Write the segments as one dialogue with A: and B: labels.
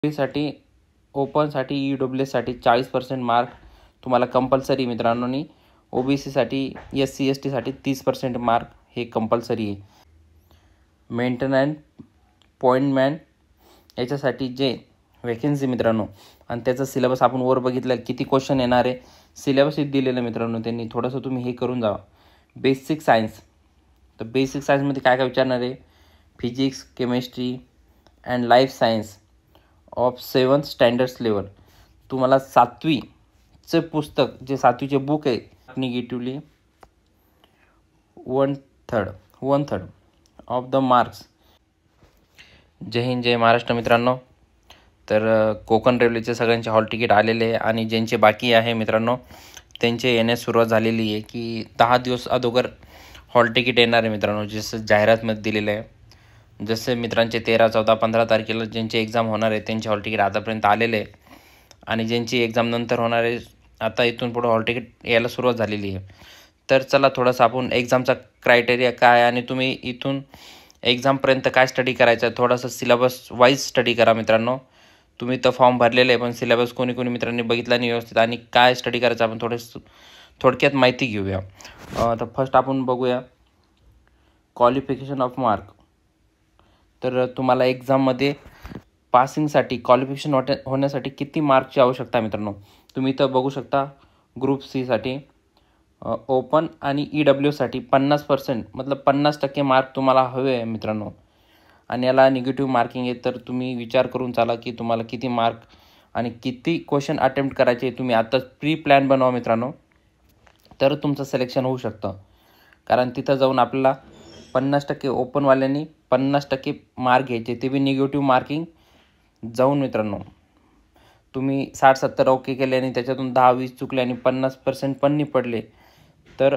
A: साठी ओपनसाठी EWSसाठी 40% मार्क तुम्हाला कंपल्सरी मित्रांनो. आणि OBCसाठी SC/STसाठी 30% मार्क हे कंपल्सरी आहे. मेंटेनंट पॉइंटमॅन याच्यासाठी जे वॅकेन्सी मित्रांनो आणि त्याचा सिलेबस आपण वर बघितलं किती क्वेश्चन येणार आहे. सिलेबस दिलेलं मित्रांनो त्यांनी, थोडंसं तुम्ही हे करून जावा. बेसिक सायन्स, तर बेसिक सायन्समध्ये काय काय विचारणार आहे. Physics, chemistry and life science of 7th standards level. तुम्हाला 7वीचे पुस्तक जे 7वीचे बुक आहे निगेटिव्हली 1/3 ऑफ द मार्क्स. जय हिंद, जय महाराष्ट्र मित्रांनो. तर कोकण रेल्वेचे सगळ्यांचे हॉल तिकीट आलेले आहे आणि ज्यांचे बाकी आहे मित्रांनो त्यांचे येण्यास सुरुवात झालेली आहे की 10 दिवस अगोदर हॉल तिकीट येणार आहे मित्रांनो, जसं जाहिरातमध्ये दिलेलं आहे. जसे मित्रांचे 13, 14, 15 तारखेला ज्यांची एक्झाम होणार आहे त्यांचे हॉल तिकीट आतापर्यंत आलेले आहे आणि ज्यांची एक्झाम नंतर होणार आहे आता इथून पुढे हॉल तिकीट यायला सुरुवात झालेली आहे. तर चला थोडंसं आपण एक्झामचा क्रायटेरिया काय आणि तुम्ही इथून एक्झामपर्यंत काय स्टडी करायचं आहे थोडंसं सिलेबस वाईज स्टडी करा मित्रांनो. तुम्ही तर फॉर्म भरलेले आहे पण सिलेबस कोणी मित्रांनी बघितला नाही व्यवस्थित आणि काय स्टडी करायचं आपण थोडक्यात माहिती घेऊया. तर फर्स्ट आपण बघूया क्वालिफिकेशन ऑफ मार्क. तर तुम्हाला एक्झाममध्ये पासिंगसाठी क्वालिफिकेशन होण्यासाठी किती मार्कची आवश्यकता आहे मित्रांनो. तुम्ही इथं बघू शकता ग्रुप सीसाठी ओपन आणि EWसाठी 50% मतलब 50% मार्क तुम्हाला हवे आहे मित्रांनो. आणि याला निगेटिव्ह मार्किंग आहे. तर तुम्ही विचार करून चाला की तुम्हाला किती मार्क आणि किती क्वेश्चन अटेम्प्ट करायचे. तुम्ही आत्ताच प्री प्लॅन बनवा मित्रांनो, तर तुमचं सिलेक्शन होऊ शकतं. कारण तिथं जाऊन आपल्याला 50% ओपनवाल्यांनी 50% मार्क घ्यायचे, ते बी निगेटिव्ह मार्किंग जाऊन मित्रांनो. तुम्ही 60-70 ओके केले आणि त्याच्यातून 10-20 चुकले आणि 50% पण नाही पडले तर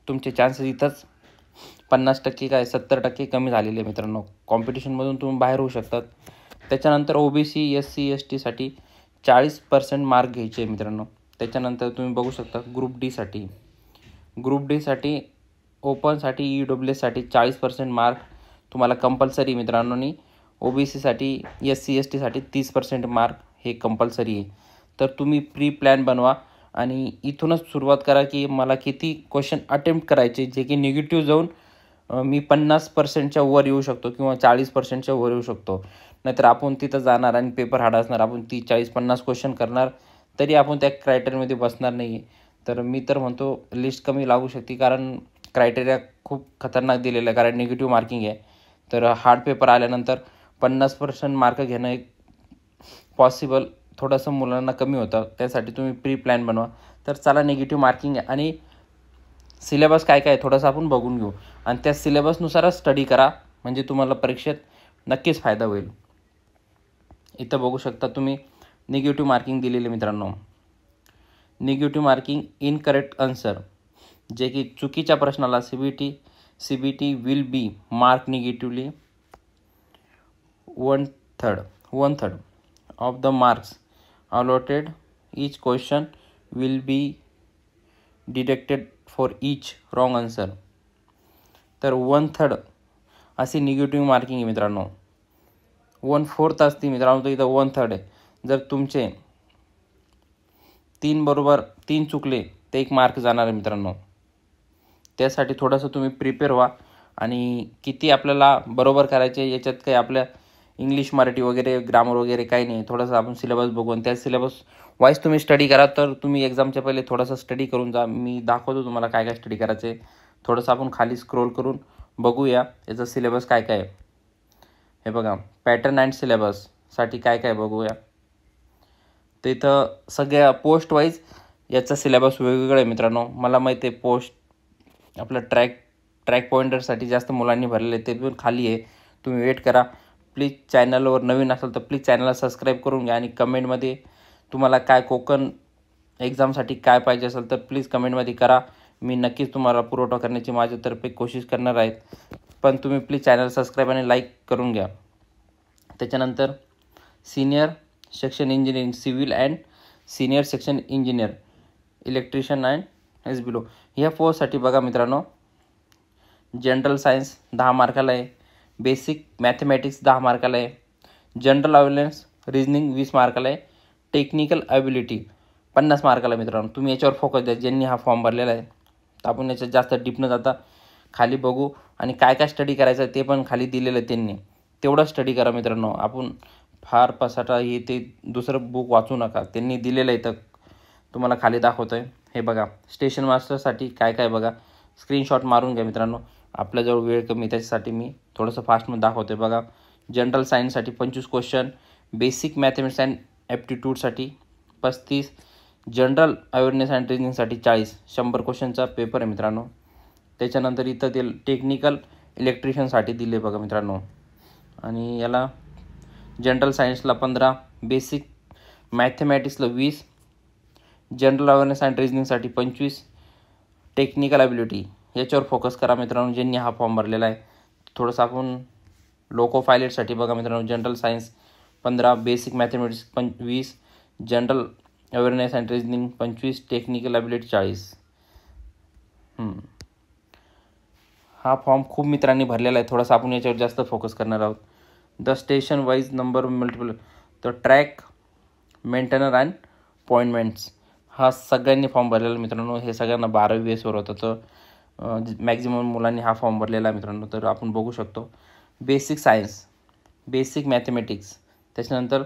A: तुमचे चान्सेस इथंच 50% काय 70% कमी झालेले मित्रांनो. कॉम्पिटिशनमधून तुम्ही बाहेर होऊ शकतात. त्याच्यानंतर OBC SC/STसाठी 40% मार्क घ्यायचे मित्रांनो. त्याच्यानंतर तुम्ही बघू शकता ग्रुप डीसाठी ओपनसाठी EWSसाठी 40% मार्क तुम्हाला कंपल्सरी मित्रांनो. आणि OBCसाठी SC/STसाठी 30% मार्क हे कंपल्सरी आहे. तर तुम्ही प्री प्लॅन बनवा आणि इथूनच सुरुवात करा की मला किती क्वेश्चन अटेम्प्ट करायचे जे की निगेटिव्ह जाऊन मी 50%च्या वर येऊ शकतो किंवा 40%च्या वर येऊ शकतो. नाहीतर आपण तिथं जाणार आणि पेपर हार्ड असणार, आपण 30, 40, 50 क्वेश्चन करणार तरी आपण त्या क्रायटेरियामध्ये बसणार नाही. तर मी तर म्हणतो लिस्ट कमी लागू शकते कारण क्रायटेरिया खूप खतरनाक दिलेलं आहे. कारण निगेटिव्ह मार्किंग आहे. तर हार्ड पेपर आल्यानंतर 50% मार्क घेणं एक पॉसिबल थोडंसं मुलांना कमी होतं. त्यासाठी तुम्ही प्री प्लॅन बनवा. तर चला निगेटिव्ह मार्किंग आहे आणि सिलेबस काय काय थोडंसं आपण बघून घेऊ आणि त्या सिलेबसनुसारच स्टडी करा म्हणजे तुम्हाला परीक्षेत नक्कीच फायदा होईल. इथं बघू शकता तुम्ही निगेटिव्ह मार्किंग दिलेले मित्रांनो. निगेटिव्ह मार्किंग इनकरेक्ट आन्सर, जे की चुकीच्या प्रश्नाला CBT will be mark negatively 1/3 of the marks allotted. Each question will be deducted for each wrong answer. तर 1/3 अशी निगेटिव्ह मार्किंग आहे मित्रांनो. 1/4 असते मित्रांनो, तर इथं 1/3 आहे. जर तुमचे 3 बरोबर 3 चुकले तर 1 मार्क जाणार आहे मित्रांनो. त्यासाठी थोडंसं तुम्ही प्रिपेअर व्हा आणि किती आपल्याला बरोबर करायचे याच्यात काही आपल्या इंग्लिश मराठी वगैरे ग्रामर वगैरे काही नाही. थोडंसं आपण सिलेबस बघून त्या सिलेबस वाईज तुम्ही स्टडी करा. तर तुम्ही एक्झामच्या पहिले थोडंसं स्टडी करून जा. मी दाखवतो तुम्हाला काय काय स्टडी करायचं आहे. थोडंसं आपण खाली स्क्रोल करून बघूया याचा सिलेबस काय काय आहे. हे बघा पॅटर्न अँड सिलेबससाठी काय काय बघूया. तर इथं सगळ्या पोस्ट वाईज याचा सिलेबस वेगवेगळा आहे मित्रांनो. मला माहिती आहे पोस्ट आपलं ट्रॅक पॉइंटरसाठी जास्त मुलांनी भरलेले ते पण खाली आहे. तुम्ही वेट करा. प्लीज चॅनलवर नवीन असेल तर प्लीज चॅनलला सबस्क्राईब करून घ्या आणि कमेंटमध्ये तुम्हाला काय कोकण एक्झामसाठी काय पाहिजे असेल तर प्लीज कमेंटमध्ये करा. मी नक्कीच तुम्हाला पुरवठा करण्याची माझ्यातर्फे कोशिश करणार आहेत. पण तुम्ही प्लीज चॅनल सबस्क्राईब आणि लाईक करून घ्या. त्याच्यानंतर senior section engineering civil and senior section engineer electrician and SBLO ह्या पोस्टसाठी बघा मित्रांनो. जनरल सायन्स 10 मार्काला आहे. बेसिक मॅथमॅटिक्स 10 मार्काला आहे. जनरल अवेअरनेस रिजनिंग 20 मार्काला आहे. Technical ability 50 मार्काला. मित्रांनो तुम्ही याच्यावर फोकस द्या ज्यांनी हा फॉर्म भरलेला आहे. तर आपण याच्यात जास्त डीप न जाता खाली बघू आणि काय काय स्टडी करायचं ते पण खाली दिलेलं आहे त्यांनी. तेवढं स्टडी करा मित्रांनो. आपण फार पसाटा हे ते दुसरं बुक वाचू नका. त्यांनी दिलेलं आहे तर तुम्हाला खाली दाखवतो आहे. हे बघा स्टेशन मास्टरसाठी काय काय बघा. स्क्रीनशॉट मारून घ्या मित्रांनो. आपल्याजवळ वेळ कमी त्याच्यासाठी मी थोडंसं फास्टमध्ये दाखवतो आहे. बघा जनरल सायन्ससाठी 25 क्वेश्चन, बेसिक मॅथमॅटिक्स अँड ॲप्टिट्यूडसाठी 35, जनरल अवेअरनेस अँड रिजनिंगसाठी 40. 100 क्वेश्चनचा पेपर आहे मित्रांनो. त्याच्यानंतर इथं ते टेक्निकल इलेक्ट्रिशियनसाठी दिले बघा मित्रांनो. आणि याला जनरल सायन्सला 15, बेसिक मॅथमॅटिक्सला 20, जनरल अवेअरनेस अँड रिजनिंगसाठी 25, टेक्निकल ॲबिलिटी याच्यावर फोकस करा मित्रांनो ज्यांनी हा फॉर्म भरलेला आहे. थोडंसं आपण लोको पायलटसाठी बघा मित्रांनो. General science 15, basic mathematics 20, general awareness and reasoning 25, technical ability 40. हा फॉर्म खूप मित्रांनी भरलेला आहे. थोडासा आपण याच्यावर जास्त फोकस करणार आहोत. The station wise number multiple, the track maintainer and pointsmen हा सगळ्यांनी फॉर्म भरलेला मित्रांनो. हे सगळ्यांना 12वी बेसवर होतं. तर मॅक्झिमम मुलांनी हा फॉर्म भरलेला आहे मित्रांनो. तर आपण बघू शकतो बेसिक सायन्स, बेसिक मॅथमॅटिक्स, त्याच्यानंतर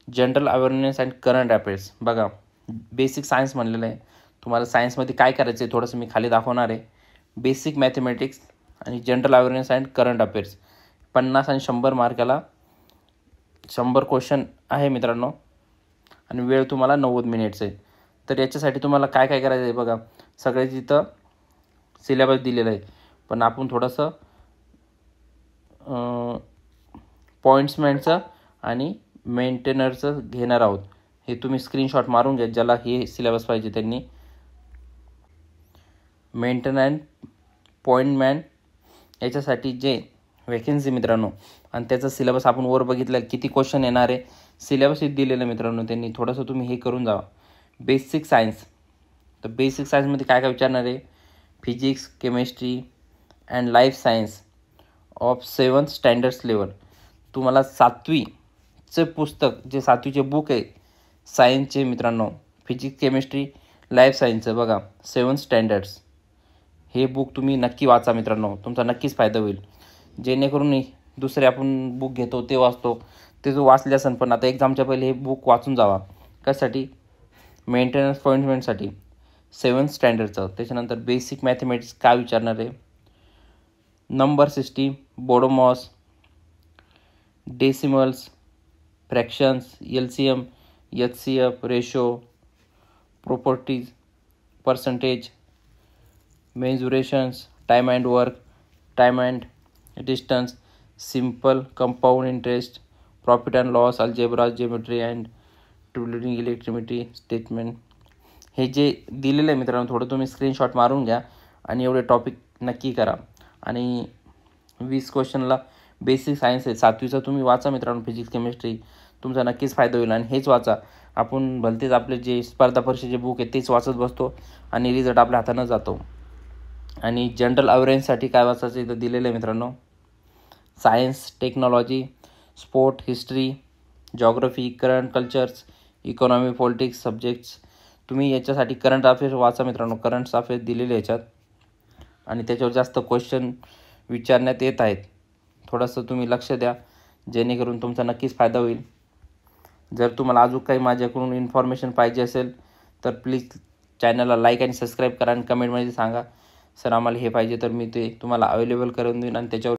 A: general awareness and current affairs. बघा बेसिक सायन्स म्हणलेलं आहे. तुम्हाला सायन्समध्ये काय करायचं आहे थोडंसं मी खाली दाखवणार आहे. बेसिक मॅथमॅटिक्स आणि general awareness and current affairs 50 आणि 100 मार्काला 100 क्वेश्चन आहे मित्रांनो. आणि वेळ तुम्हाला 90 मिनिट्स आहे. तर याच्यासाठी तुम्हाला काय काय करायचं आहे बघा. सगळे तिथं सिलेबस दिलेलं आहे. पण आपण थोडंसं पॉईंट्समेंटचं आणि मेंटेनरचं घेणार आहोत. हे तुम्ही स्क्रीनशॉट मारून घ्या ज्याला हे सिलेबस पाहिजे त्यांनी. मेंटेन अँड पॉईंटमॅन याच्यासाठी जे वॅकेन्सी मित्रांनो आणि त्याचा सिलेबस आपण वर बघितलं किती क्वेश्चन येणार आहे. सिलेबस दिलेलं मित्रांनो त्यांनी. थोडंसं तुम्ही हे करून जावा. बेसिक सायन्स, तर बेसिक सायन्समध्ये काय काय विचारणार आहे. Physics, chemistry and life science of 7th standards level. तुम्हाला 7वीचे पुस्तक जे 7वीचे बुक आहे सायन्सचे मित्रांनो, फिजिक्स, केमिस्ट्री, लाईफ सायन्सचं बघा 7th स्टँडर्ड्स हे बुक तुम्ही नक्की वाचा मित्रांनो. तुमचा नक्कीच फायदा होईल. जेणेकरून दुसरे आपण बुक घेतो ते वाचतो ते जो वाचले असेल पण आता एक्झामच्या पहिले हे बुक वाचून जावा. कशासाठी. मेंटेनन्स पॉइंटमेंटसाठी 7th स्टँडर्डचं. त्याच्यानंतर बेसिक मॅथमॅटिक्स काय विचारणार आहे. Number system, BODMAS, decimals, fractions, LCM, HCF, ratio, properties, percentage, measurements, time and work, time and distance, simple compound interest, profit and loss, algebra, geometry and ट्युलिंग, इलेक्ट्रिसिटी स्टेटमेंट. हे जे दिलेलं आहे मित्रांनो थोडं तुम्ही स्क्रीनशॉट मारून घ्या आणि एवढे टॉपिक नक्की करा. आणि 20 क्वेश्चनला बेसिक सायन्स आहे 7वीचा तुम्ही वाचा मित्रांनो. फिजिक्स, केमिस्ट्री तुमचा नक्कीच फायदा होईल. आणि हेच वाचा. आपण भलतेच आपले जे स्पर्धा परीक्षेचे बुक आहेत तेच वाचत बसतो आणि रिझल्ट आपल्या हातानं जातो. आणि जनरल अवेअरनेससाठी काय वाचायचं इथं दिलेलं आहे मित्रांनो. Science, technology, sport, history, geography, current cultures, economy, politics subjects. तुम्ही याच्यासाठी करंट अफेअर्स वाचा मित्रांनो. करंट अफेअर्स दिलेले याच्यात आणि त्याच्यावर जास्त क्वेश्चन विचारण्यात येत आहेत. थोडंसं तुम्ही लक्ष द्या जेणेकरून तुमचा नक्कीच फायदा होईल. जर तुम्हाला अजून काही माझ्याकडून इन्फॉर्मेशन पाहिजे असेल तर प्लीज चॅनलला लाईक आणि सबस्क्राईब करा आणि कमेंटमध्ये सांगा सर आम्हाला हे पाहिजे तर मी ते तुम्हाला अवेलेबल करून देईन आणि त्याच्यावर